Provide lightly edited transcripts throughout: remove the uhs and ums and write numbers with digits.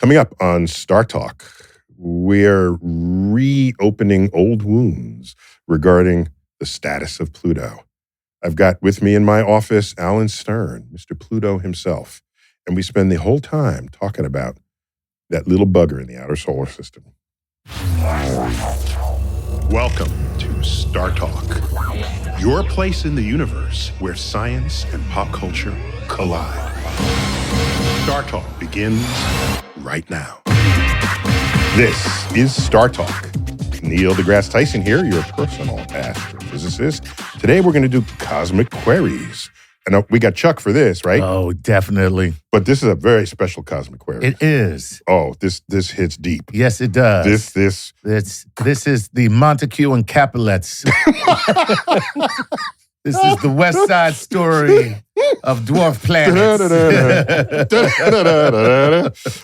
Coming up on StarTalk, we're reopening old wounds regarding the status of Pluto. I've got with me in my office Alan Stern, Mr. Pluto himself, and we spend the whole time talking about that little bugger in the outer solar system. Welcome to StarTalk, your place in the universe where science and pop culture collide. StarTalk begins right now. This is StarTalk. Neil deGrasse Tyson here, your personal astrophysicist. Today we're going to do cosmic queries. And we got Chuck for this, right? Oh, definitely. But this is a very special cosmic query. It is. Oh, this hits deep. Yes, it does. This is the Montague and Capulets. This is the West Side Story of dwarf planets.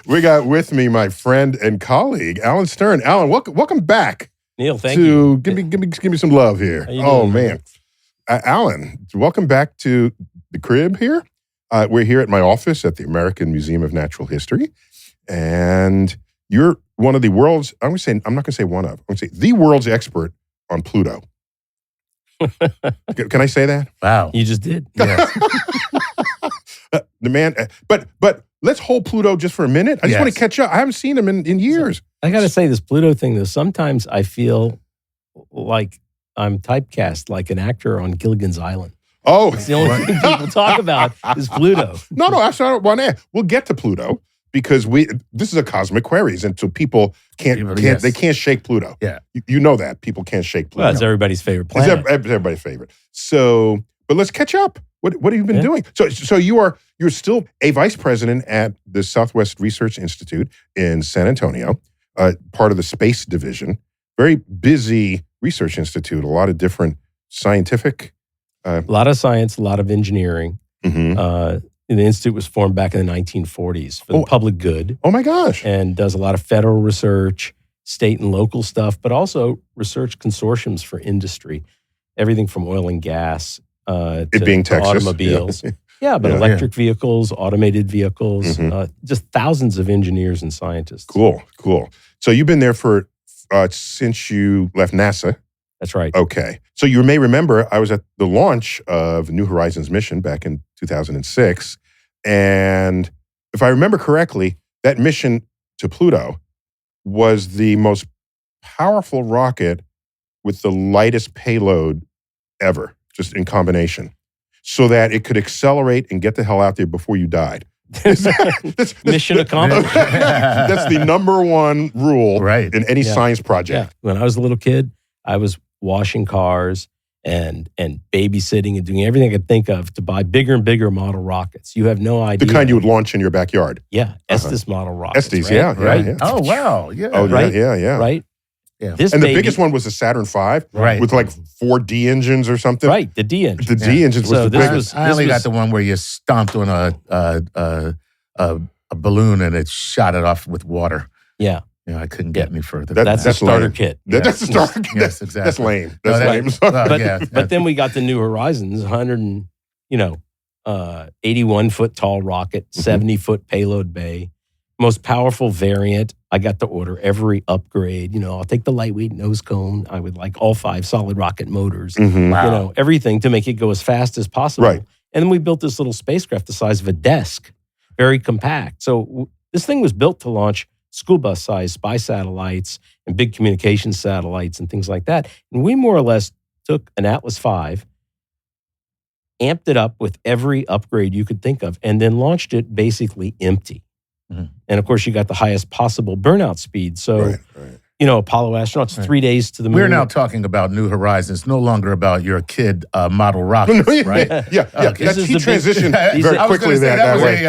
We got with me my friend and colleague, Alan Stern. Alan, welcome back. Neil, thank you. Give me some love here. Oh, man. Alan, welcome back to the crib here. We're here at my office at the American Museum of Natural History. And you're one of the world's, I'm not going to say one of, I'm going to say the world's expert on Pluto. Can I say that? Wow. You just did. Yes. The man, but let's hold Pluto just for a minute. I just want to catch up. I haven't seen him in years. I got to say this Pluto thing, though, sometimes I feel like I'm typecast like an actor on Gilligan's Island. Oh. It's the only thing people talk about is Pluto. No, that's not one. We'll get to Pluto because this is a cosmic queries, and so people they can't shake Pluto. Yeah. You know that. People can't shake Pluto. Well, it's everybody's favorite planet. It's everybody's favorite. So, but let's catch up. What have you been doing? So you're still a vice president at the Southwest Research Institute in San Antonio, part of the space division. Very busy research institute, a lot of different scientific. A lot of science, a lot of engineering. Mm-hmm. The institute was formed back in the 1940s for the public good. Oh my gosh. And does a lot of federal research, state and local stuff, but also research consortiums for industry. Everything from oil and gas to being Texas. Automobiles. Yeah, but electric vehicles, automated vehicles, just thousands of engineers and scientists. Cool. So you've been there for since you left NASA. That's right. Okay. So you may remember I was at the launch of New Horizons mission back in 2006. And if I remember correctly, that mission to Pluto was the most powerful rocket with the lightest payload ever, just in combination, so that it could accelerate and get the hell out there before you died. Mission accomplished. That's the number one rule in any science project. Yeah. When I was a little kid, I was washing cars and babysitting and doing everything I could think of to buy bigger and bigger model rockets. You have no idea. The kind you would launch in your backyard. Yeah. Estes model rockets. Estes, right? Yeah. Oh, wow. Yeah. Oh, right? Yeah. Right? Yeah. And the biggest one was the Saturn V with like 4 D engines or something. Right, the D engine. The D engines was the biggest. I only got the one where you stomped on a balloon and it shot it off with water. Yeah. I couldn't get any further. That's a starter kit. That's a starter kit. Yes, exactly. That's lame. That's lame. But then we got the New Horizons, 81-foot tall rocket, 70-foot payload bay, most powerful variant. I got to order every upgrade. I'll take the lightweight nose cone. I would like all 5 solid rocket motors. Wow. Everything to make it go as fast as possible. Right. And then we built this little spacecraft the size of a desk, very compact. So this thing was built to launch school bus-sized spy satellites and big communication satellites and things like that. And we more or less took an Atlas V, amped it up with every upgrade you could think of, and then launched it basically empty. And of course, you got the highest possible burnout speed. So, Apollo astronauts, 3 days to the moon. We're now talking about New Horizons, no longer about your kid model rockets, right? Yeah. He transitioned very quickly that way.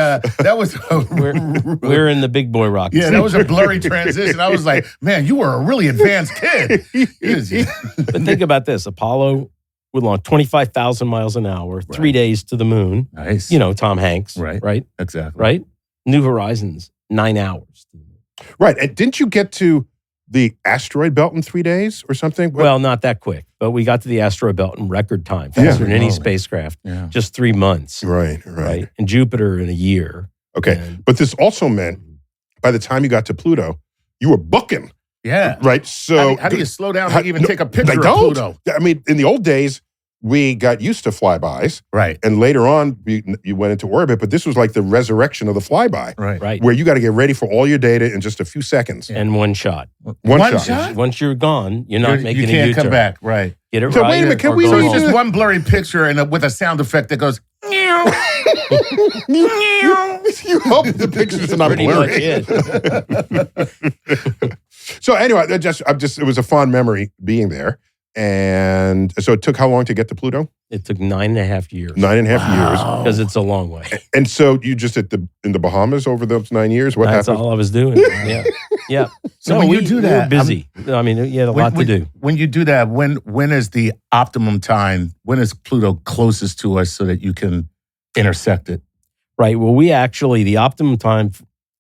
We're in the big boy rockets. Yeah, that was a blurry transition. I was like, man, you were a really advanced kid. But think about this. Apollo would launch 25,000 miles an hour, 3 days to the moon. Nice. Tom Hanks. Right. Exactly. Right? New Horizons, 9 hours. Right. And didn't you get to the asteroid belt in 3 days or something? Well, not that quick, but we got to the asteroid belt in record time, faster than any spacecraft. Yeah. Just 3 months. Right. And Jupiter in a year. Okay. But this also meant by the time you got to Pluto, you were booking. Yeah. Right? So how do you slow down to even take a picture they of don't. Pluto? I mean, in the old days, we got used to flybys. Right. And later on, you went into orbit, but this was like the resurrection of the flyby. Right. Where you got to get ready for all your data in just a few seconds. And one shot. One shot? Once you're gone, you're not making a U-turn. You can't come back. Right. Get it So right. wait a minute, can or we go leave home. It's just one blurry picture and with a sound effect that goes, meow. You hope the pictures are not Pretty blurry. much it. So anyway, it was a fond memory being there. And so it took how long to get to Pluto? It took 9.5 years. 9.5 years. Because it's a long way. And so you just in the Bahamas over those 9 years? What That's happened? all I was doing. Yeah. Yeah. So when you do that, we were busy. I mean, you had a lot to do. When you do that, when is the optimum time? When is Pluto closest to us so that you can intersect it? Right. Well, we actually, the optimum time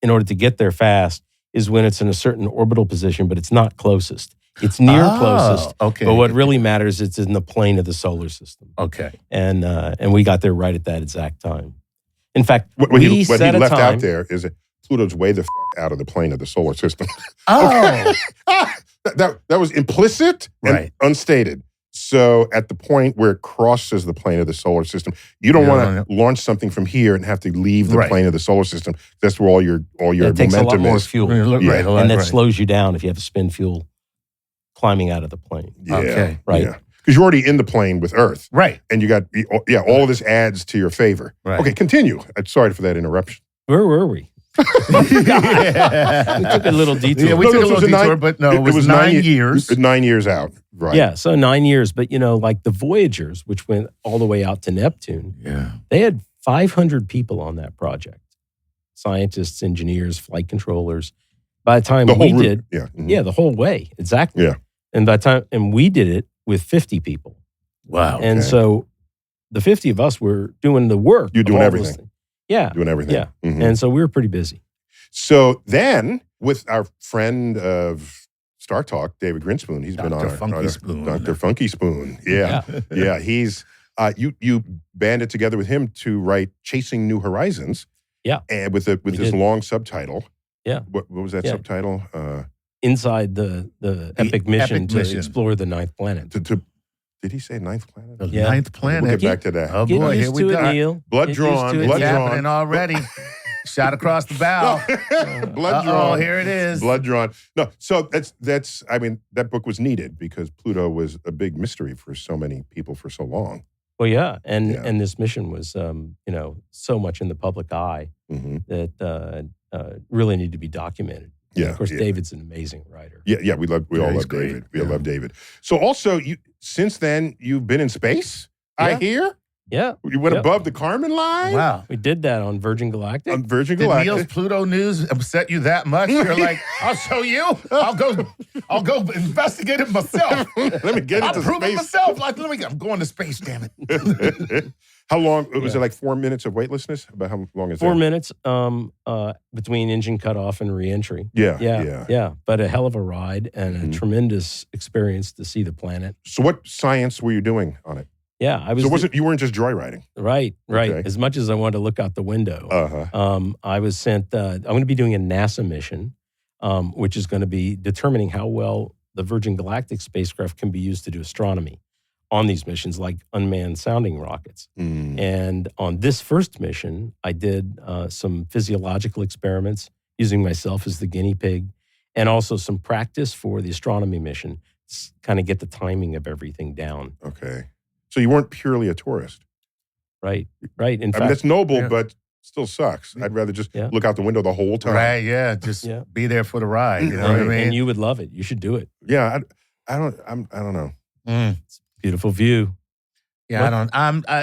in order to get there fast is when it's in a certain orbital position, but it's not closest. It's near closest. Okay. But what really matters, it's in the plane of the solar system. Okay. And we got there right at that exact time. In fact, What he set a left time. out there is that Pluto's way the out of the plane of the solar system. Oh. that was implicit and Right. unstated. So at the point where it crosses the plane of the solar system, you don't want to launch something from here and have to leave the plane of the solar system. That's where all your It takes a lot momentum more is. fuel. Right. And that slows you down if you have to spin fuel climbing out of the plane. Yeah, Okay. Right. Yeah. Because you're already in the plane with Earth. Right. And you got, all of this adds to your favor. Right. Okay, continue. I'm sorry for that interruption. Where were we? We took a little detour. Yeah, we took a little detour, but no, it was 9 years. 9 years out. Right. Yeah, so 9 years. But, like the Voyagers, which went all the way out to Neptune, they had 500 people on that project. Scientists, engineers, flight controllers. By the time we did, the whole way, exactly. Yeah. And by the time, we did it with 50 people. Wow. And so the 50 of us were doing the work. You're doing everything. Yeah. Doing everything. Yeah. Mm-hmm. And so we were pretty busy. So then, with our friend of StarTalk, David Grinspoon, he's been on Dr. Funky Spoon. Yeah. Yeah. He's, you banded together with him to write Chasing New Horizons. Yeah. And with this long subtitle. Yeah. What was that subtitle? Inside the epic mission to explore the ninth planet. Did he say ninth planet? The ninth planet. We'll get back to that. Oh boy, here we go. Neil. Blood drawn. It's happening already. Shot across the bow. Blood drawn. Oh, here it is. Blood drawn. No, so that's. I mean, that book was needed because Pluto was a big mystery for so many people for so long. Well, yeah, and this mission was, so much in the public eye that really needed to be documented. Yeah, and of course, David's an amazing writer. Yeah, we all love David. We love David. So also, since then you've been in space. I hear. Yeah, you went above the Kármán line. Wow, we We did that on Virgin Galactic. Did Neil's Pluto news upset you that much? You're like, I'll show you. I'll go investigate it myself. Let me get into I'll prove space it myself. I'm going to space, damn it. How long was it? Like 4 minutes of weightlessness? About how long is 4 that? minutes between engine cutoff and reentry. Yeah. But a hell of a ride and a tremendous experience to see the planet. So what science were you doing on it? Yeah, I was. So you weren't just joyriding? Right. Okay. As much as I wanted to look out the window, I was sent. I'm going to be doing a NASA mission, which is going to be determining how well the Virgin Galactic spacecraft can be used to do astronomy on these missions, like unmanned sounding rockets. And on this first mission, I did some physiological experiments using myself as the guinea pig, and also some practice for the astronomy mission, kind of get the timing of everything down. Okay. So you weren't purely a tourist. Right. In fact, I mean, that's noble, but still sucks. I'd rather just look out the window the whole time. Right, yeah. Just be there for the ride. You know what I mean? And you would love it. You should do it. Yeah, I don't know. It's a beautiful view. Yeah,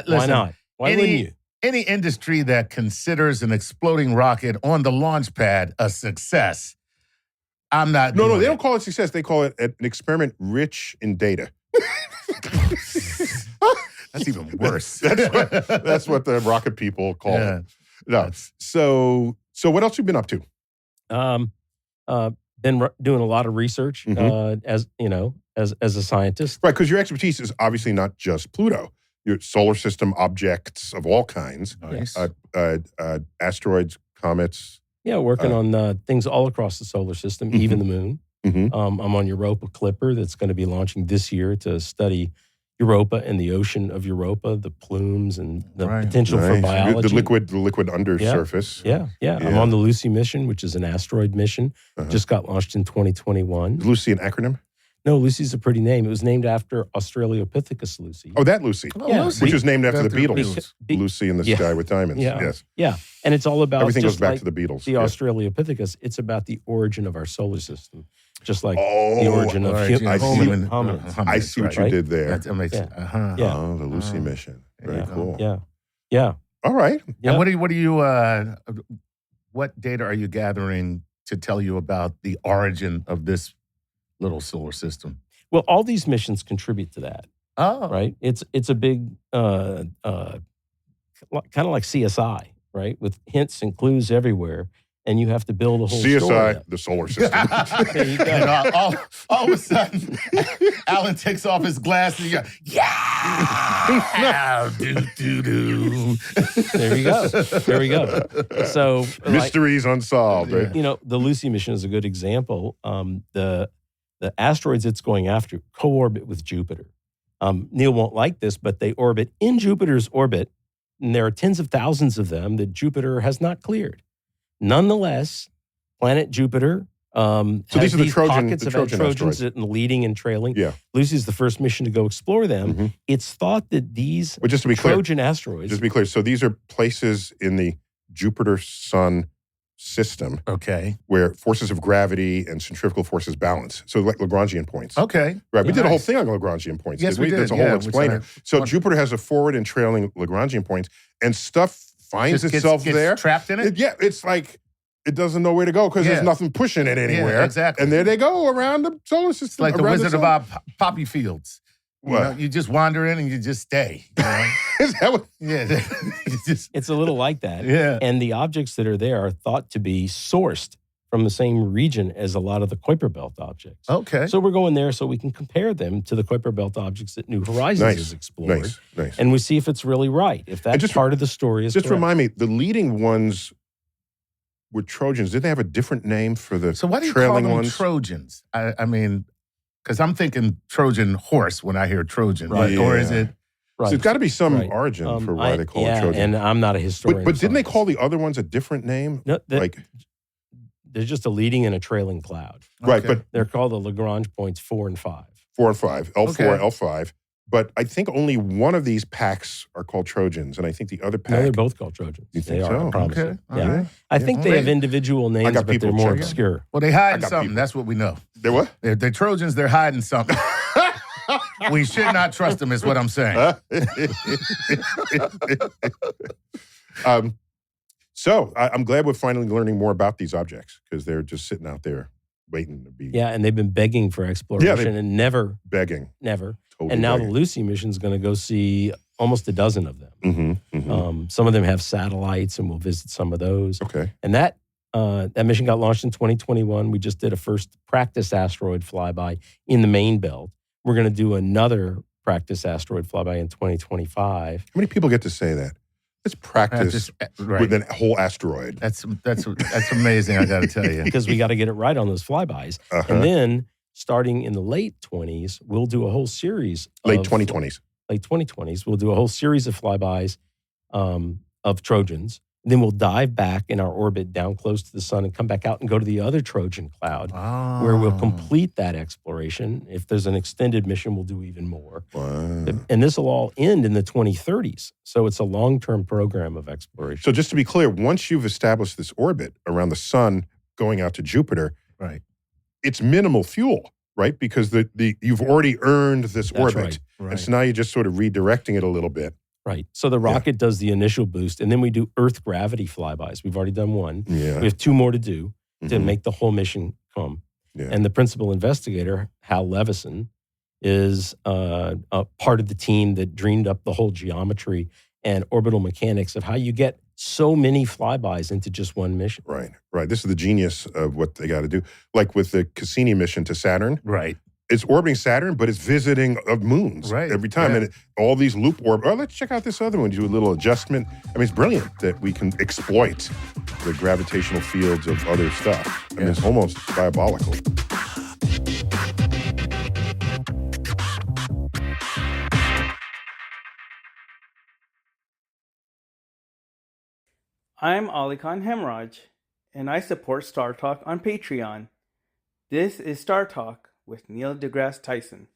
listen, why not? Why wouldn't you? Any industry that considers an exploding rocket on the launch pad a success, I'm not. No, they don't call it success. They call it an experiment rich in data. That's even worse. That's what the rocket people call it. No. So what else have you been up to? Been doing a lot of research as a scientist. Right, because your expertise is obviously not just Pluto. Your solar system objects of all kinds. Nice. Asteroids, comets, Yeah, working on things all across the solar system, even the moon. I'm on Europa Clipper that's going to be launching this year to study Europa and the ocean of Europa, the plumes and the potential for biology. The liquid undersurface. Yeah. I'm on the Lucy mission, which is an asteroid mission. Just got launched in 2021. Is Lucy an acronym? No, Lucy's a pretty name. It was named after Australopithecus Lucy. Oh, that Lucy. Lucy. Which was named after the Beatles. Lucy in the Sky with Diamonds. Yeah. And it's all about everything goes back like to the Beatles. The Australopithecus. It's about the origin of our solar system, just like the origin of hominids. I see what you did there. That makes Oh, the Lucy mission. Very cool. Yeah. All right. And what data are you gathering to tell you about the origin of this little solar system? Well, all these missions contribute to that. Oh, right. It's a big kind of like CSI, right, with hints and clues everywhere, and you have to build a whole CSI, story. the solar system. There you go. All of a sudden, Alan takes off his glasses. And do. There you go. So mysteries unsolved. Right? The Lucy mission is a good example. The asteroids it's going after co-orbit with Jupiter. Neil won't like this, but they orbit in Jupiter's orbit, and there are tens of thousands of them that Jupiter has not cleared. Nonetheless, planet Jupiter so these are the Trojans Trojans leading and trailing. Yeah. Lucy's the first mission to go explore them. It's thought that these Trojan asteroids... Just to be clear, so these are places in the Jupiter-Sun system where forces of gravity and centrifugal forces balance. So like Lagrangian points. Okay. Right. We did a whole thing on Lagrangian points. Yes, we did. That's a whole explainer. So Jupiter has a forward and trailing Lagrangian points, and stuff finds itself there. Trapped in it? It's like it doesn't know where to go because there's nothing pushing it anywhere. Yeah, exactly. And there they go around the solar system. It's like the Wizard of Oz poppy fields. What? You just wander in and you just stay. Is that what? Yeah. It's a little like that. Yeah. And the objects that are there are thought to be sourced from the same region as a lot of the Kuiper Belt objects. Okay. So we're going there so we can compare them to the Kuiper Belt objects that New Horizons has explored. Nice. And we see if it's really right, if that part of the story is Just correct. remind me, the leading ones were Trojans. Did they have a different name for the So why do you trailing call them ones? Trojans? I mean, because I'm thinking Trojan horse when I hear Trojan. Right. Or is it? Right. So there's got to be some origin for why they call it Trojan. And I'm not a historian. But didn't they call the other ones a different name? No, there's just a leading and a trailing cloud. Right, but they're called the Lagrange points 4 and 5. 4 and 5, L4, L5. But I think only one of these packs are called Trojans, and I think the other pack... No, they're both called Trojans. You think they so? are, I promise. Okay. You. Yeah. Right. I think they have individual names, but they're more obscure. Well, they hide something. That's what we know. They're what? They're Trojans. They're hiding something. We should not trust them, is what I'm saying. So I'm glad we're finally learning more about these objects because they're just sitting out there waiting to be... Yeah, and they've been begging for exploration and never... Begging. Never. Totally and now begging. the Lucy mission is going to go see almost a dozen of them. Some of them have satellites, and we'll visit some of those. Okay. And that mission got launched in 2021. We just did a first practice asteroid flyby in the main belt. We're going to do another practice asteroid flyby in 2025. How many people get to say that? Let's practice with a whole asteroid. That's amazing, I got to tell you. Because we got to get it right on those flybys. And then starting in the late 20s, we'll do a whole series Late 2020s. We'll do a whole series of flybys of Trojans. Then we'll dive back in our orbit down close to the sun and come back out and go to the other Trojan cloud where we'll complete that exploration. If there's an extended mission, we'll do even more. Wow. And this will all end in the 2030s. So it's a long-term program of exploration. So just to be clear, once you've established this orbit around the sun going out to Jupiter, right, it's minimal fuel, right? Because you've already earned this orbit. Right. And so now you're just sort of redirecting it a little bit. Right. So the rocket does the initial boost, and then we do Earth gravity flybys. We've already done one. Yeah. We have 2 more to do to make the whole mission come. Yeah. And the principal investigator, Hal Levison, is a part of the team that dreamed up the whole geometry and orbital mechanics of how you get so many flybys into just one mission. Right. This is the genius of what they got to do. Like with the Cassini mission to Saturn. Right. it's orbiting Saturn, but it's visiting moons every time. Yeah. And all these loop orbits. Oh, let's check out this other one. You do a little adjustment. I mean, it's brilliant that we can exploit the gravitational fields of other stuff. I mean, it's almost diabolical. I'm Ali Khan Hemraj, and I support StarTalk on Patreon. This is StarTalk with Neil deGrasse Tyson.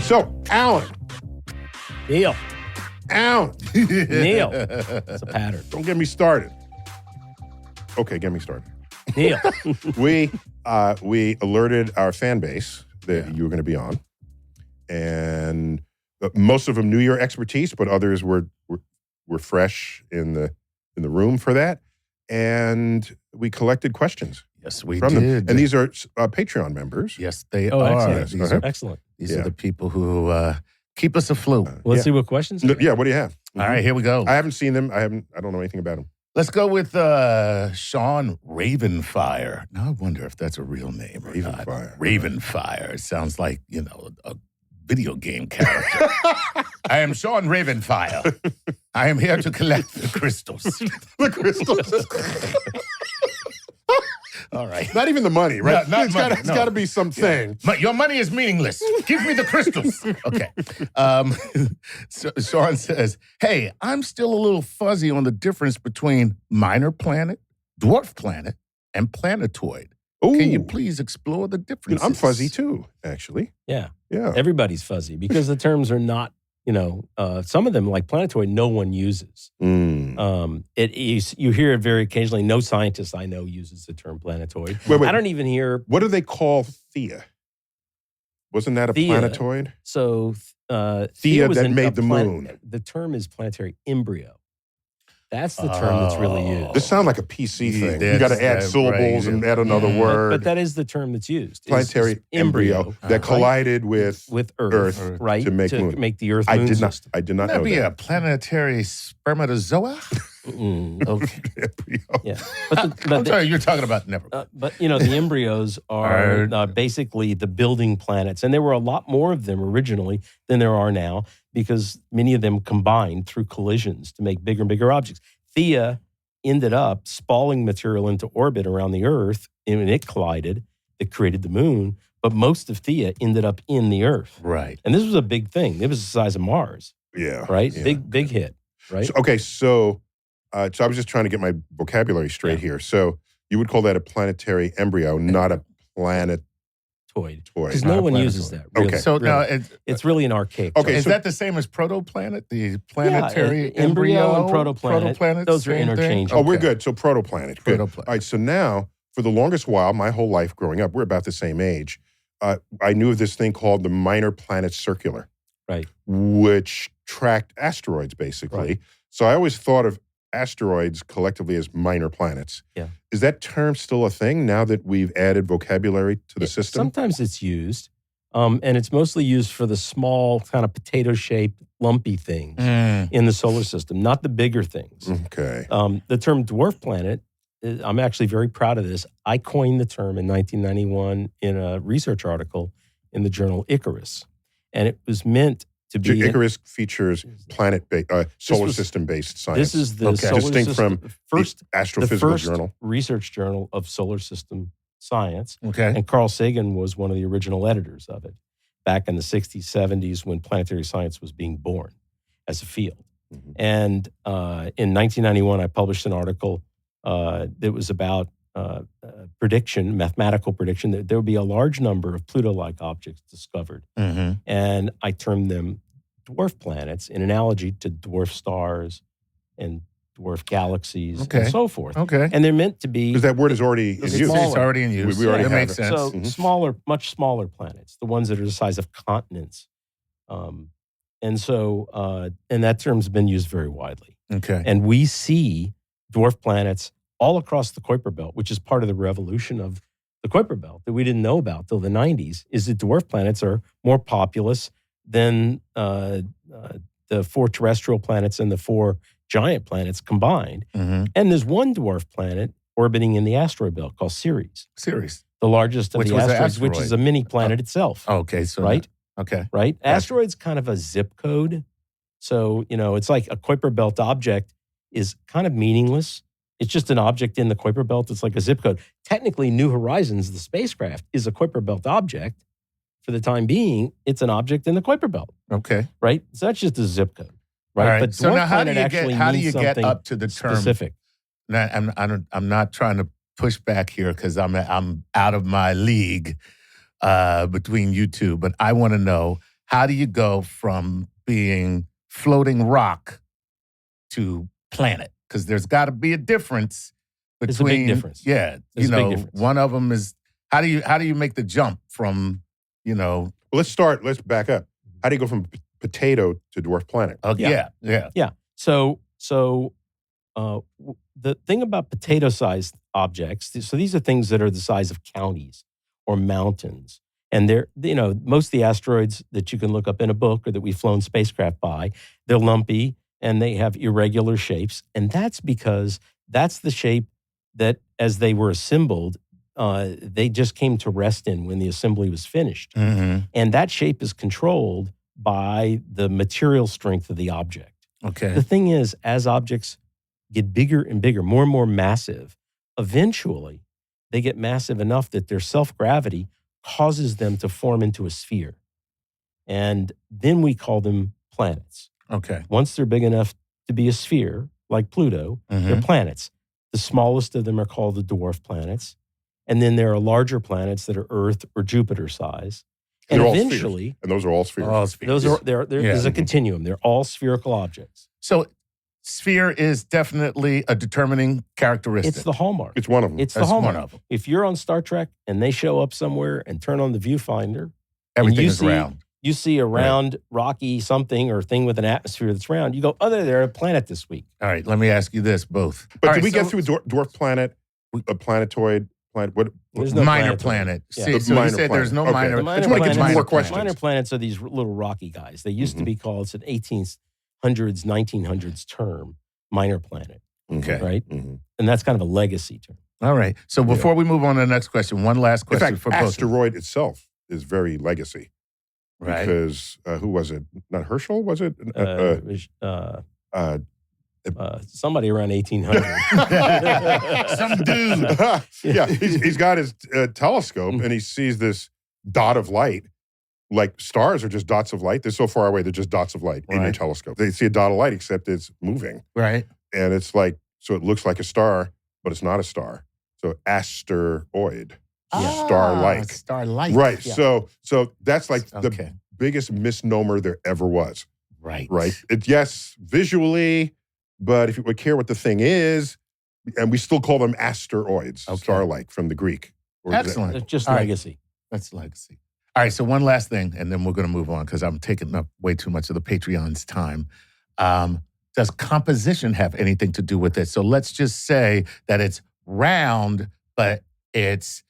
So, Alan. Neil. Alan. Neil. It's a pattern. Don't get me started. Okay, get me started. Neil. We alerted our fan base that you were going to be on. And most of them knew your expertise, but others were fresh in the room for that. And we collected questions. Yes, we from did. them. And these are Patreon members. Yes, they Oh, are. excellent. Excellent. These are the people who keep us afloat. Let's see what questions. Yeah, what do you have? All right, here we go. I haven't seen them. I don't know anything about them. Let's go with Sean Ravenfire. Now I wonder if that's a real name or not. Ravenfire. It sounds like, a video game character. I am Sean Ravenfire. I am here to collect the crystals. The crystals. All right. Not even the money, right? No, It's got to be something. Your money is meaningless. Give me the crystals. Okay. So Sean says, hey, I'm still a little fuzzy on the difference between minor planet, dwarf planet, and planetoid. Ooh. Can you please explore the differences? I'm fuzzy too, actually. Yeah. Yeah. Everybody's fuzzy because the terms are not, some of them like planetoid, no one uses. You hear it very occasionally. No scientist I know uses the term planetoid. Wait. I don't even hear. What do they call Thea? Wasn't that a Thea. planetoid? So Thea was that made the moon. The term is planetary embryo. That's the term that's really used. This sounds like a PC thing. You That's- got to add syllables and add another word. But that is the term that's used. Planetary It's embryo that collided with Earth, right? to make the Earth moon system. I did not know That'd be that. a planetary spermatozoa? Okay. Embryo. Yeah. I'm sorry, you're talking about never. But the embryos are basically the building planets, and there were a lot more of them originally than there are now because many of them combined through collisions to make bigger and bigger objects. Thea ended up spalling material into orbit around the Earth, and it collided. It created the moon, but most of Thea ended up in the Earth. Right. And this was a big thing. It was the size of Mars. Yeah. Right. Yeah. Big hit. Right. So I was just trying to get my vocabulary straight here. So you would call that a planetary embryo, not a planetoid. Because no one uses that. Really. Okay. So now it's really an archaic. Okay, is so- that the same as protoplanet? The planetary embryo and protoplanet? Those are same thing? interchangeable. Oh, we're good. So protoplanet. Good. Protoplanet. All right. So now, for the longest while, my whole life growing up, we're about the same age. I knew of this thing called the Minor Planet Circular, Right. which tracked asteroids, basically. Right. So I always thought of asteroids collectively as minor planets. Yeah. Is that term still a thing now that we've added vocabulary to the system? Sometimes it's used, and it's mostly used for the small, kind of potato-shaped, lumpy things in the solar system, not the bigger things. Okay. The term dwarf planet, I'm actually very proud of this. I coined the term in 1991 in a research article in the journal Icarus, and it was meant to be Icarus features solar system-based science. This is the solar distinct system, from first the Astrophysical the first Journal. research journal of solar system science. Okay. And Carl Sagan was one of the original editors of it back in the 60s, 70s when planetary science was being born as a field. Mm-hmm. And in 1991, I published an article that was about mathematical prediction, that there would be a large number of Pluto-like objects discovered. Mm-hmm. And I termed them dwarf planets in analogy to dwarf stars and dwarf galaxies and so forth. Okay. And they're meant to be... Because that word is already in It's use. smaller. It's already in use. We already that have makes it. sense. So smaller, much smaller planets, the ones that are the size of continents. And that term's been used very widely. Okay. And we see dwarf planets all across the Kuiper Belt, which is part of the revolution of the Kuiper Belt that we didn't know about till the 90s, is that dwarf planets are more populous than the 4 terrestrial planets and the 4 giant planets combined. Mm-hmm. And there's one dwarf planet orbiting in the asteroid belt called Ceres, Ceres. the largest of Which the was an asteroids, which asteroid. is a mini planet itself. Okay, so right? Okay. Right? Gotcha. Asteroid's kind of a zip code. So, it's like a Kuiper Belt object is kind of meaningless. It's just an object in the Kuiper Belt. It's like a zip code. Technically, New Horizons, the spacecraft, is a Kuiper Belt object. For the time being, it's an object in the Kuiper Belt, Okay. right? So that's just a zip code, right? All right. But So dwarf now, how do planet you actually get means something up to the term specific? Now, I'm not trying to push back here because I'm out of my league between you two, but I want to know, how do you go from being floating rock to planet? Because there's got to be a difference between. It's a big difference. Yeah, There's a big difference. one of them is how do you make the jump from Well, let's back up. How do you go from potato to dwarf planet? yeah. So the thing about potato-sized objects, so these are things that are the size of counties or mountains. And they're, most of the asteroids that you can look up in a book or that we've flown spacecraft by, they're lumpy and they have irregular shapes. And that's because that's the shape that, as they were assembled, they just came to rest in when the assembly was finished. Mm-hmm. And that shape is controlled by the material strength of the object. Okay. The thing is, as objects get bigger and bigger, more and more massive, eventually they get massive enough that their self-gravity causes them to form into a sphere. And then we call them planets. Okay. Once they're big enough to be a sphere, like Pluto, they're planets. The smallest of them are called the dwarf planets. And then there are larger planets that are Earth or Jupiter size. And They're all eventually, spheres. And those are all spheres. All spheres. those are there's a continuum. They're all spherical objects. So sphere is definitely a determining characteristic. It's the hallmark. It's one of them. It's the That's hallmark. one of them. If you're on Star Trek and they show up somewhere and turn on the viewfinder, Everything you is see- round. you see a round, rocky something or thing with an atmosphere that's round, you go, oh, they're a planet this week. All right, let me ask you this, both. But All did right, we so- get through dwarf planet, a planetoid planet? What? There's no minor planetoid. planet. Yeah. See, The so you minor said there's planet. no Okay. minor. The I minor just want to get to planets- more questions. Minor planets are these little rocky guys. They used to be called, it's an 1800s, 1900s term, minor planet, Okay. right? Mm-hmm. And that's kind of a legacy term. All right. So before we move on to the next question, one last In question fact, for both. asteroid itself is very legacy. Right. Because who was it? Not Herschel, was it? Somebody around 1800. Some dude. Yeah, he's got his telescope and he sees this dot of light. Like stars are just dots of light. They're so far away, they're just dots of light in your Right. telescope. They see a dot of light, except it's moving. Right. And it's like, so it looks like a star, but it's not a star. So asteroid. Star-like. Star-like. Right. Yeah. So that's like the Okay. biggest misnomer there ever was. Right. Right. Yes, visually, but if you would care what the thing is, and we still call them asteroids, Okay. star-like from the Greek. Excellent. It's just All right. legacy. That's legacy. All right, so one last thing, and then we're going to move on because I'm taking up way too much of the Patreon's time. Does composition have anything to do with it? So let's just say that it's round, but it's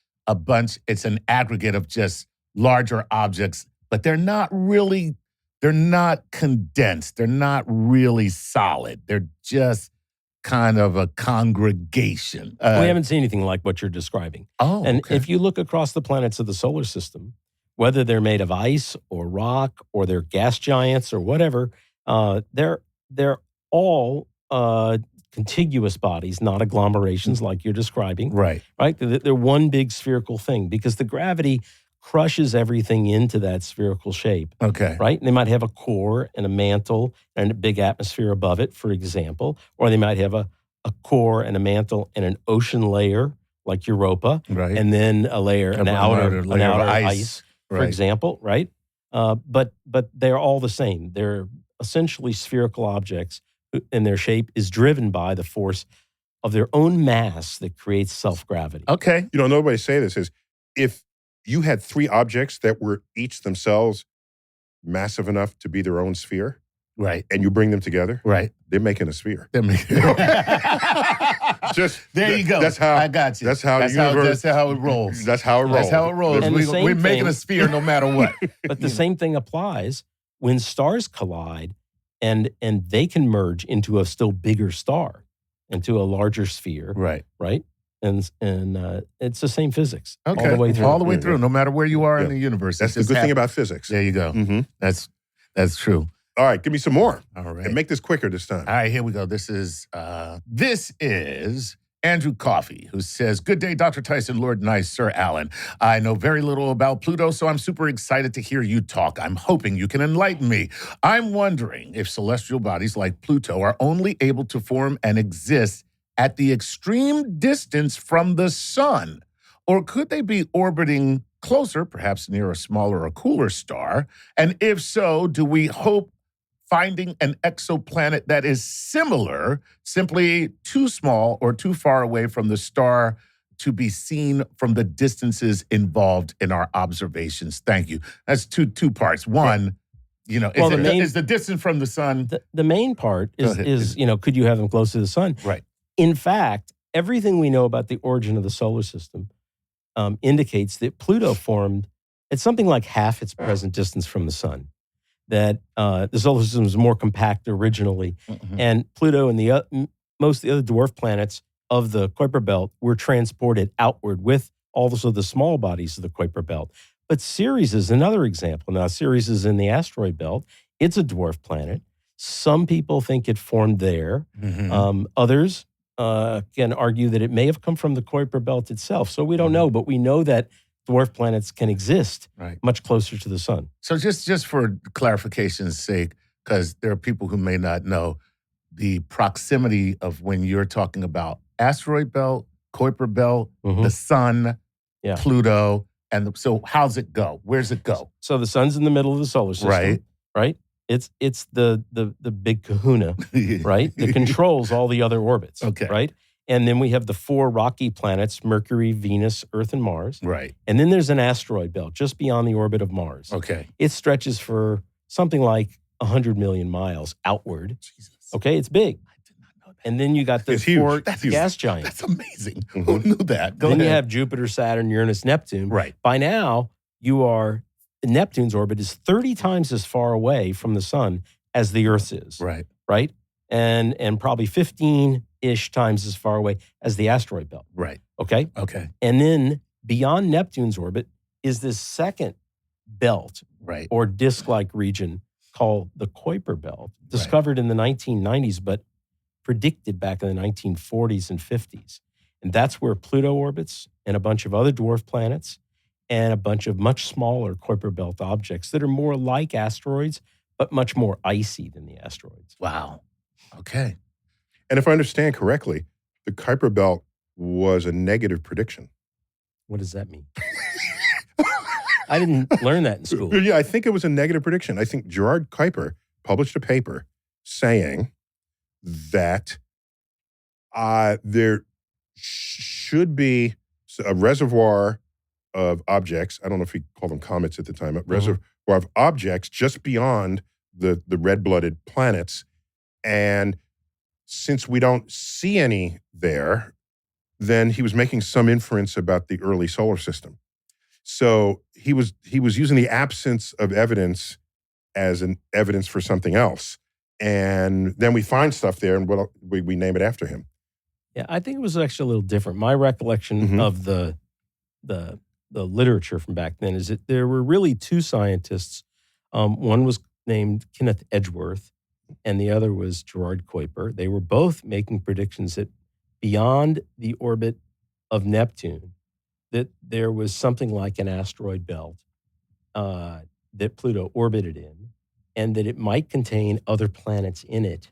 an aggregate of just larger objects, but they're not condensed. They're not really solid. They're just kind of a congregation. We haven't seen anything like what you're describing. Oh, And okay. if you look across the planets of the solar system, whether they're made of ice or rock or they're gas giants or whatever, they're all contiguous bodies, not agglomerations like you're describing. Right. Right? They're one big spherical thing because the gravity crushes everything into that spherical shape. Okay. Right? And they might have a core and a mantle and a big atmosphere above it, for example, or they might have a core and a mantle and an ocean layer like Europa, Right. and then a layer, an outer layer of ice, for Right. example, right? But they're all the same. They're essentially spherical objects, and their shape is driven by the force of their own mass that creates self-gravity. Okay. You know, nobody say this is if you had three objects that were each themselves massive enough to be their own sphere, Right. and you bring them together, Right. they're making a sphere. Just There you go. That's how I got you. That's how the universe. That's how it rolls. That's how it rolls. That's how it rolls. And the same We're making thing- a sphere no matter what. But the same thing applies when stars collide. and they can merge into a still bigger star, into a larger sphere. Right. Right. And it's the same physics Okay. all the way through. All the way through, no matter where you are in Yeah. the universe. That's the good thing about physics. There you go. Mm-hmm. That's true. All right, give me some more. All right. And make this quicker this time. All right, here we go. This is Andrew Coffey, who says, "Good day, Dr. Tyson, Lord Nice, Sir Alan. I know very little about Pluto, so I'm super excited to hear you talk. I'm hoping you can enlighten me. I'm wondering if celestial bodies like Pluto are only able to form and exist at the extreme distance from the sun, or could they be orbiting closer, perhaps near a smaller or cooler star? And if so, do we hope finding an exoplanet that is similar, simply too small or too far away from the star to be seen from the distances involved in our observations? Thank you." That's two parts. One, is the distance from the sun. The main part is could you have them close to the sun? Right. In fact, everything we know about the origin of the solar system indicates that Pluto formed at something like half its present distance from the sun. That the solar system is more compact originally, and Pluto and most of the other dwarf planets of the Kuiper Belt were transported outward with also the small bodies of the Kuiper Belt. But Ceres is another example. Now, Ceres is in the asteroid belt. It's a dwarf planet. Some people think it formed there. Others can argue that it may have come from the Kuiper Belt itself. So we don't know, but we know that dwarf planets can exist much closer to the sun. So just for clarification's sake, because there are people who may not know, the proximity of when you're talking about asteroid belt, Kuiper Belt, the sun, Pluto, so how's it go? Where's it go? So the sun's in the middle of the solar system, right? It's the big kahuna, right? That controls all the other orbits, right? And then we have the 4 rocky planets, Mercury, Venus, Earth, and Mars. Right. And then there's an asteroid belt just beyond the orbit of Mars. Okay. It stretches for something like 100 million miles outward. Jesus. Okay, it's big. I did not know that. And then you got the It's huge. 4 That's huge. gas giants. That's amazing. Who knew that? Go Then ahead. you have Jupiter, Saturn, Uranus, Neptune. Right. By now, Neptune's orbit is 30 times as far away from the sun as the Earth's is. Right? And probably 15-ish times as far away as the asteroid belt. Right. Okay? Okay. And then beyond Neptune's orbit is this second belt or disk-like region called the Kuiper Belt, discovered in the 1990s, but predicted back in the 1940s and 50s. And that's where Pluto orbits and a bunch of other dwarf planets and a bunch of much smaller Kuiper Belt objects that are more like asteroids, but much more icy than the asteroids. Wow. Okay. And if I understand correctly, the Kuiper Belt was a negative prediction. What does that mean? I didn't learn that in school. Yeah, I think it was a negative prediction. I think Gerard Kuiper published a paper saying that there should be a reservoir of objects. I don't know if he called them comets at the time. A reservoir of objects just beyond the red-blooded planets. And since we don't see any there, then he was making some inference about the early solar system. So he was using the absence of evidence as an evidence for something else. And then we find stuff there, and we name it after him. Yeah, I think it was actually a little different. My recollection of the literature from back then is that there were really 2 scientists. One was named Kenneth Edgeworth, and the other was Gerard Kuiper. They were both making predictions that beyond the orbit of Neptune, that there was something like an asteroid belt that Pluto orbited in, and that it might contain other planets in it.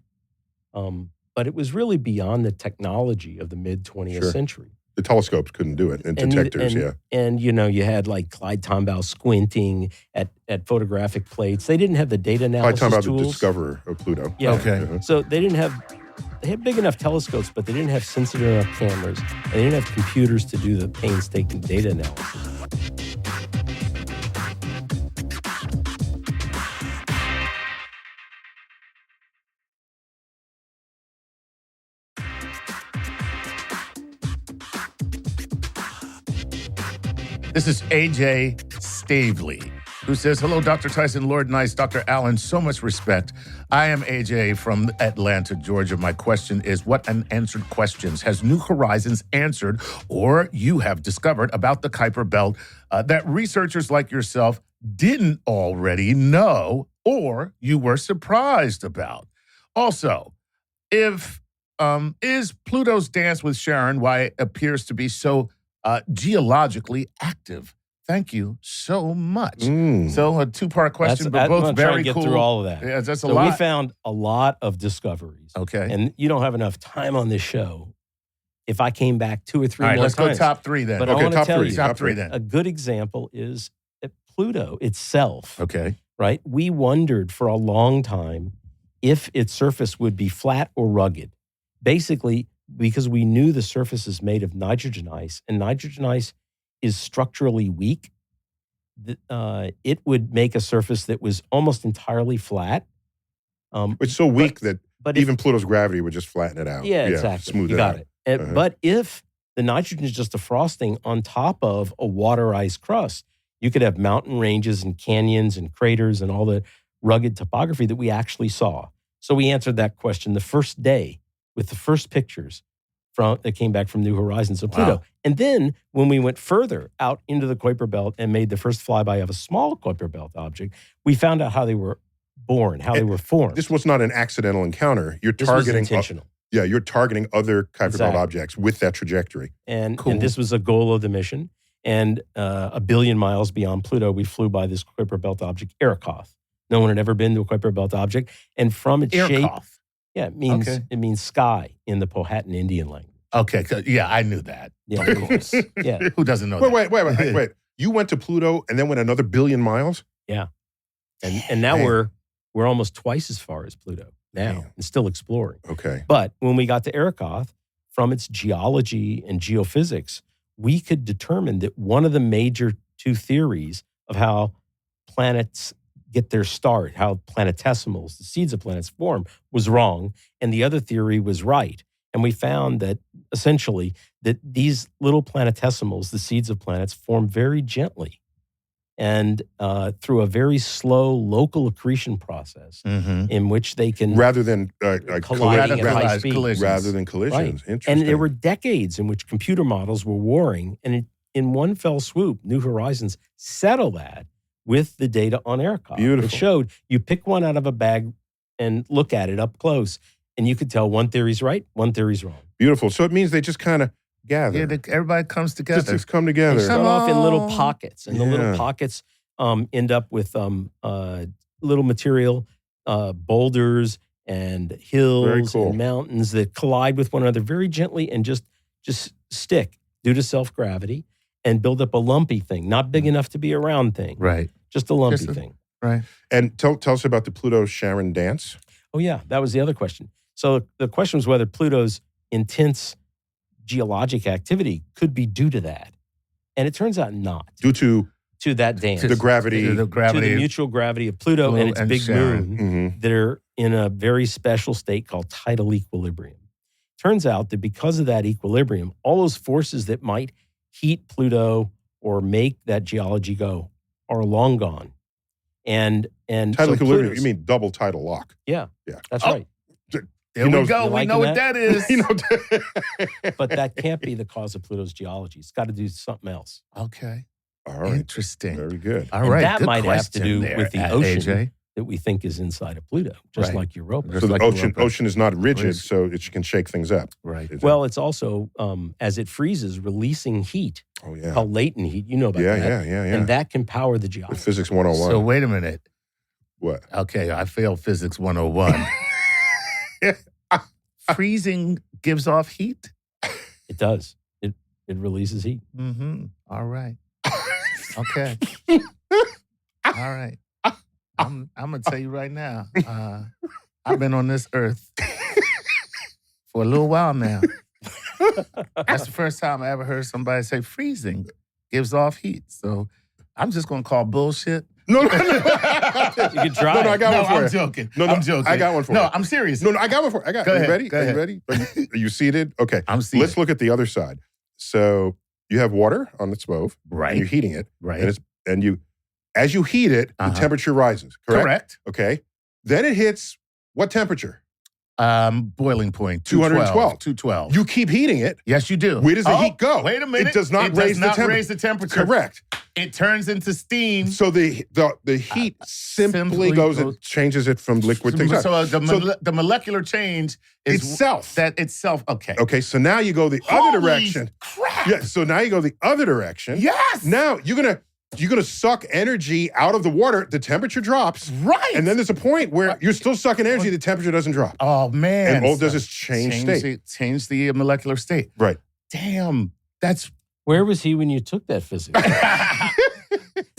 But it was really beyond the technology of the mid-20th century. The telescopes couldn't do it, and detectors, And, you had like Clyde Tombaugh squinting at photographic plates. They didn't have the data analysis Talking about tools. the discoverer of Pluto. Yeah. Okay. So they had big enough telescopes, but they didn't have sensitive enough cameras, and they didn't have computers to do the painstaking data analysis. This is AJ Stavely, who says, hello, Dr. Tyson, Lord Nice, Dr. Allen, so much respect. I am AJ from Atlanta, Georgia. My question is, what unanswered questions has New Horizons answered or you have discovered about the Kuiper Belt that researchers like yourself didn't already know or you were surprised about? Also, if is Pluto's dance with Charon why it appears to be so geologically active? Thank you so much. So a two-part question, but both very get cool. Through all of that. Yeah, that's a so lot. We found a lot of discoveries. Okay. And you don't have enough time on this show. If I came back 2 or 3 All right, more let's times. go top three then. But Okay, I want to top tell three. you, Top three then. a good example is that Pluto itself. Okay. Right? We wondered for a long time if its surface would be flat or rugged. Basically, because we knew the surface is made of nitrogen ice, and nitrogen ice is structurally weak, it would make a surface that was almost entirely flat. It's so weak that but even Pluto's gravity would just flatten it out. Yeah, exactly. Smooth you it got out. it. But if the nitrogen is just a frosting on top of a water ice crust, you could have mountain ranges and canyons and craters and all the rugged topography that we actually saw. So we answered that question the first day with the first pictures that came back from New Horizons of Pluto. Wow. And then when we went further out into the Kuiper Belt and made the first flyby of a small Kuiper Belt object, we found out how they were born, how they were formed. This was not an accidental encounter. You're This was targeting intentional. you're targeting other Kuiper Belt Exactly. objects with that trajectory. And Cool. this was a goal of the mission. And 1 billion miles beyond Pluto, we flew by this Kuiper Belt object, Arakoth. No one had ever been to a Kuiper Belt object. And from its shape, Arakoth. yeah, it means sky in the Powhatan Indian language. Okay. Yeah, I knew that. Yeah, Of course. yeah. Who doesn't know Wait, that? wait. You went to Pluto and then went another 1 billion miles? And now Man. we're almost twice as far as Pluto now Damn. and still exploring. Okay. But when we got to Arakoth, from its geology and geophysics, we could determine that one of the major two theories of how planets get their start, how planetesimals, the seeds of planets, form, was wrong, and the other theory was right. And we found that essentially that these little planetesimals, the seeds of planets, form very gently and through a very slow local accretion process Mm-hmm. in which they can Rather than colliding at high speed. collisions. rather than collisions. Right. Interesting. And there were decades in which computer models were warring, and in one fell swoop, New Horizons settled that with the data on Arakoth. Beautiful. It showed you pick one out of a bag and look at it up close, and you could tell one theory's right, one theory's wrong. Beautiful. So it means they just kind of gather. Yeah, everybody comes together. just come They together. start off in little pockets, and the Yeah. little pockets end up with little material, boulders and hills cool. and mountains that collide with one another very gently and just stick due to self-gravity and build up a lumpy thing, not big enough to be a round thing, Right. just a lumpy Just a- thing. Right. And tell us about the Pluto-Charon dance. Oh, yeah, that was the other question. So the question was whether Pluto's intense geologic activity could be due to that. And it turns out not, Due to to that dance. the gravity. The To gravity. the mutual gravity of Pluto and its big Charon. moon Mhm. that are in a very special state called tidal equilibrium. Turns out that because of that equilibrium, all those forces that might heat Pluto or make that geology go are long gone. And Tidal so equilibrium. Pluto's- You mean double tidal lock. Yeah, Yeah. that's Oh. right. There You we know- go. You We liking know what that? that is. You know, But that can't be the cause of Pluto's geology. It's got to do something else. Okay. All right. Interesting. Very good. All And right. that Good might have to question do there, with the ocean. AJ. That we think is inside of Pluto, just Right. like Europa. Just So the like Europa. ocean is not rigid, Rigid. so it can shake things up. Right. Is Well, it's also, as it freezes, releasing heat, it? Oh yeah. called latent heat. You know about Yeah, that. yeah. And that can power the With geology. Physics 101. So wait a minute. What? Okay, I failed Physics 101. Freezing gives off heat? It does. It releases heat. Mm-hmm. All right. Okay. All right. I'm going to tell you right now. I've been on this earth for a little while now. That's the first time I ever heard somebody say freezing gives off heat. So I'm just going to call bullshit. No. You can try. No, I got No, one for I'm you. joking. No, I'm joking. I got one for No, you. I'm serious. No, I got one for you. Go Are ahead, you ready? go Are you ahead. ready? Are you seated? Okay. I'm seated. Let's look at the other side. So you have water on the stove. Right. And you're heating it. Right. And you As you heat it, the temperature rises, correct? Okay. Then it hits what temperature? Boiling point, 212. 212. You keep heating it. Yes, you do. Where does the heat go? Wait a minute. It does not raise the temperature. Correct. It turns into steam. So the heat simply changes it from liquid to gas. So the molecular change is itself. Okay. Okay, so now you go the other direction. Crap. Yeah, so now you go the other direction. Yes. Now you're gonna suck energy out of the water. The temperature drops. Right. And then there's a point where you're still sucking energy. The temperature doesn't drop. Oh, man. And all it does is change state. Change the molecular state. Right. Damn. That's... Where was he when you took that physics?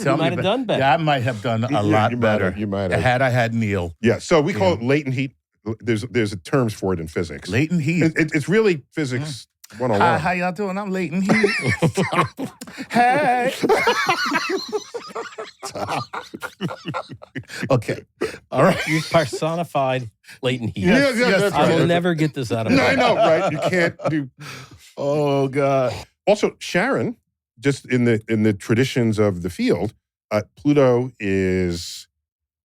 You might have done better. Yeah, I might have done a lot better. You might have. Had I had Neil. Yeah, so we call it latent heat. There's terms for it in physics. Latent heat. It's really physics 101. Hi, how y'all doing? I'm latent heat. Hey. Okay. All right. You personified latent heat. Yes, I will never get this out of my I know, right? You can't do. Oh, God. Also, Sharon, just in the traditions of the field, Pluto is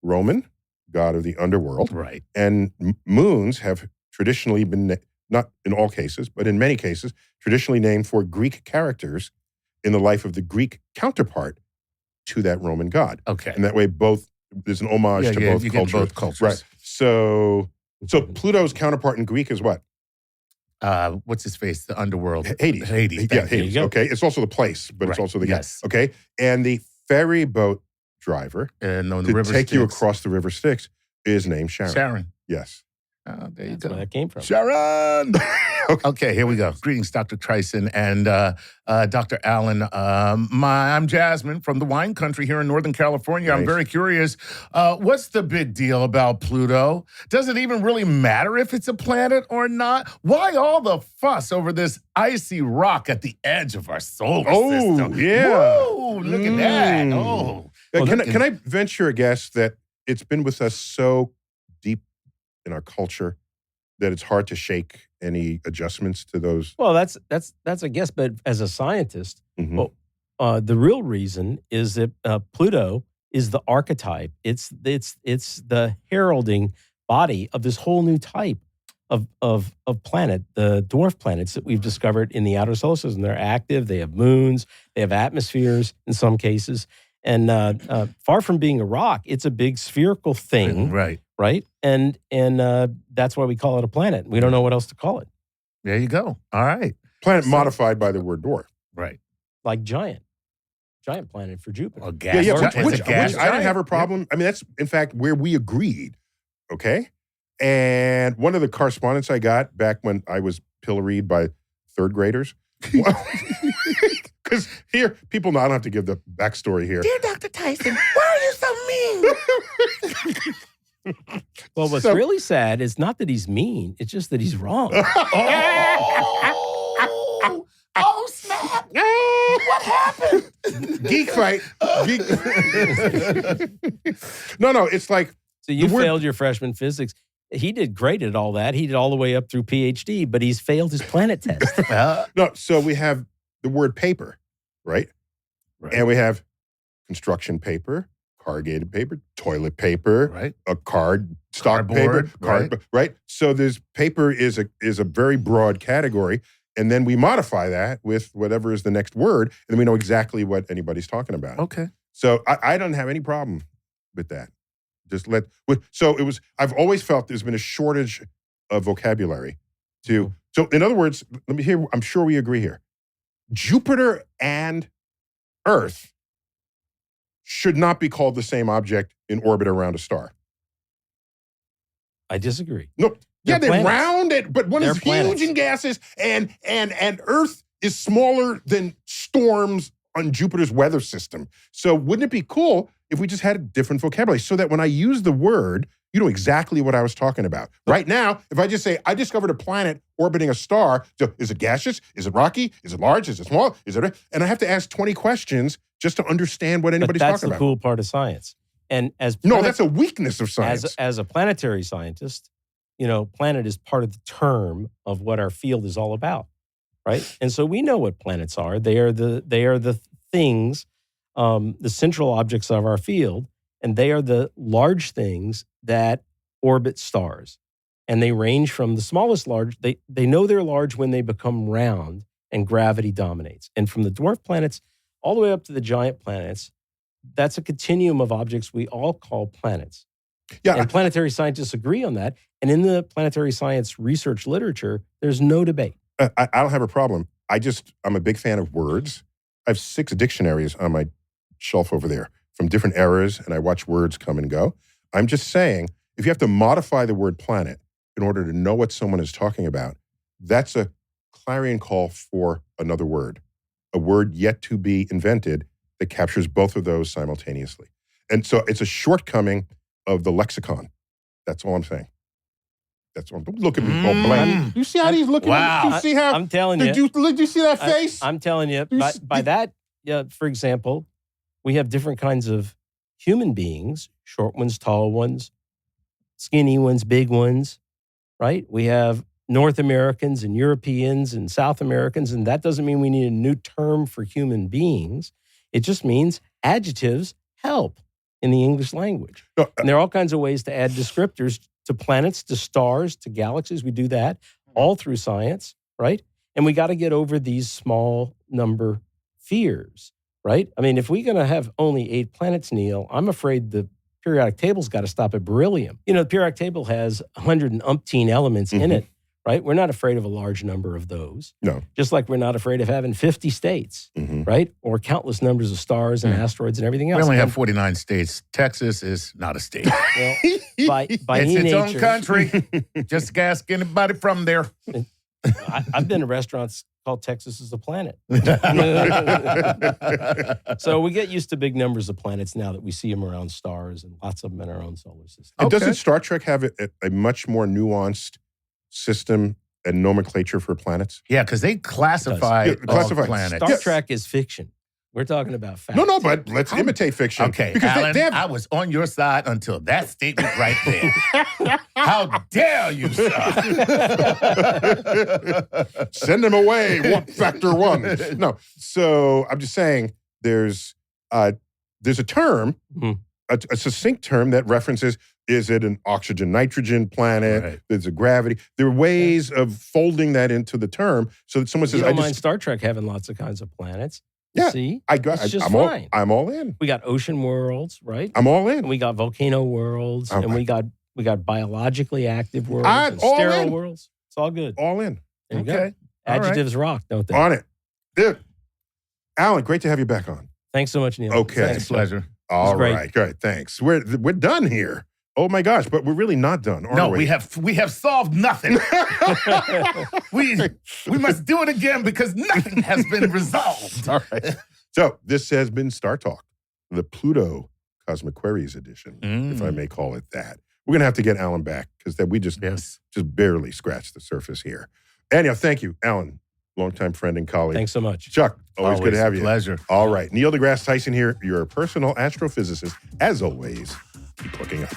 Roman, god of the underworld. Right. And moons have traditionally been, not in all cases, but in many cases, traditionally named for Greek characters in the life of the Greek counterpart to that Roman god. Okay. And that way there's an homage to both cultures. Both cultures. Right. So Pluto's counterpart in Greek is what? What's his face? The underworld. Hades. Hades. Yeah, Hades. Okay. It's also the place, but it's also the guy. Yes. Okay. And the ferry boat driver to take you across the river Styx is named Sharon. Sharon. Yes. Oh, there you That's go. where that came from. Sharon! Okay, here we go. Greetings, Dr. Tyson and Dr. Allen. I'm Jasmine from the wine country here in Northern California. Nice. I'm very curious. What's the big deal about Pluto? Does it even really matter if it's a planet or not? Why all the fuss over this icy rock at the edge of our solar system? Oh, yeah. Whoa, look at that. Oh. Can I venture a guess that it's been with us so deep in our culture that it's hard to shake any adjustments to those? Well, that's a guess, but as a scientist, Mhm. the real reason is that Pluto is the archetype. It's the heralding body of this whole new type of planet, the dwarf planets that we've discovered in the outer solar system. They're active. They have moons. They have atmospheres in some cases. And far from being a rock, it's a big spherical thing, Right. right? And that's why we call it a planet. We don't know what else to call it. There you go. All right. Planet modified by the word dwarf. Right. Like giant planet for Jupiter. A gas Yeah, giant. which It's a gas I didn't giant. have a problem. I mean, that's in fact where we agreed. Okay. And one of the correspondence I got back when I was pilloried by third graders. Because here, people know I don't have to give the backstory here. Dear Dr. Tyson, why are you so mean? Well, what's really sad is not that he's mean. It's just that he's wrong. Oh, snap. What happened? Geek fight. No, it's like, So you The word- failed your freshman physics. He did great at all that. He did all the way up through PhD, but he's failed his planet test. no, so we have the word paper, right? And we have construction paper, corrugated paper, toilet paper, Right. a stock paper, Cardboard, right? So there's paper is a very broad category, and then we modify that with whatever is the next word, and then we know exactly what anybody's talking about. Okay. So I don't have any problem with that. I've always felt there's been a shortage of vocabulary so in other words, let me hear, I'm sure we agree here. Jupiter and Earth should not be called the same object in orbit around a star. I disagree. No, They're they're planets. rounded, but one They're is planets. huge in gases, and Earth is smaller than storms on Jupiter's weather system. So wouldn't it be cool if we just had a different vocabulary so that when I use the word, you know exactly what I was talking about. Right now, if I just say, I discovered a planet orbiting a star, so is it gaseous? Is it rocky? Is it large? Is it small? And I have to ask 20 questions just to understand what anybody's But that's talking the about. cool part of science. And No, that's a weakness of science. as a planetary scientist, planet is part of the term of what our field is all about, right? And so we know what planets are. They are the things the central objects of our field, and they are the large things that orbit stars. And they range from the smallest large, they know they're large when they become round and gravity dominates. And from the dwarf planets all the way up to the giant planets, that's a continuum of objects we all call planets. Yeah. And planetary scientists agree on that. And in the planetary science research literature, there's no debate. I don't have a problem. I'm a big fan of words. I have 6 dictionaries on my shelf over there from different eras, and I watch words come and go. I'm just saying, if you have to modify the word planet in order to know what someone is talking about, that's a clarion call for another word, a word yet to be invented that captures both of those simultaneously. And so it's a shortcoming of the lexicon. That's all I'm saying. That's all. Don't look at me all blank. You see how he's looking? Wow. You see how? I'm telling you. Did you see that face? I'm telling you. By that, for example, we have different kinds of human beings, short ones, tall ones, skinny ones, big ones, right? We have North Americans and Europeans and South Americans, and that doesn't mean we need a new term for human beings. It just means adjectives help in the English language. And there are all kinds of ways to add descriptors to planets, to stars, to galaxies. We do that all through science, right? And we got to get over these small number fears, right? I mean, if we're going to have only 8 planets, Neil, I'm afraid the periodic table's got to stop at beryllium. You know, the periodic table has 100 and umpteen elements in it, right? We're not afraid of a large number of those. No. Just like we're not afraid of having 50 states, right? Or countless numbers of stars and asteroids and everything else. We only have 49 states. Texas is not a state. Well, by It's its nature, own country. Just ask anybody from there. I've been to restaurants called Texas is a planet. So we get used to big numbers of planets now that we see them around stars and lots of them in our own solar system. And doesn't Star Trek have a much more nuanced system and nomenclature for planets? Yeah, because they classify planets. Star Trek is fiction. We're talking about facts. No, but let's imitate fiction. Okay, because Alan, they have, I was on your side until that statement right there. How dare you, sir? Send him away. Factor 1. No, so I'm just saying there's a term, a succinct term that references, is it an oxygen-nitrogen planet? Right. There's a gravity. There are ways of folding that into the term so that someone says, You don't mind Star Trek having lots of kinds of planets. Yeah, See? I'm fine. all in. We got ocean worlds, right? I'm all in. And we got volcano worlds, All and right. we got biologically active worlds, I'm and all sterile in. worlds. It's all good. All in. There you Okay. go. Adjectives rock, don't they? On it. Dude. Alan, great to have you back on. Thanks so much, Neil. Okay. It's a pleasure. All great. right. Great. Thanks. We're done here. Oh my gosh, but we're really not done, are No, we? we have solved nothing. we must do it again because nothing has been resolved. All right. So this has been Star Talk, the Pluto Cosmic Queries edition, if I may call it that. We're going to have to get Alan back because we just barely scratched the surface here. Anyhow, thank you, Alan, longtime friend and colleague. Thanks so much. Chuck, always good to have you. Pleasure. All right. Neil deGrasse Tyson here, your personal astrophysicist. As always, keep looking up.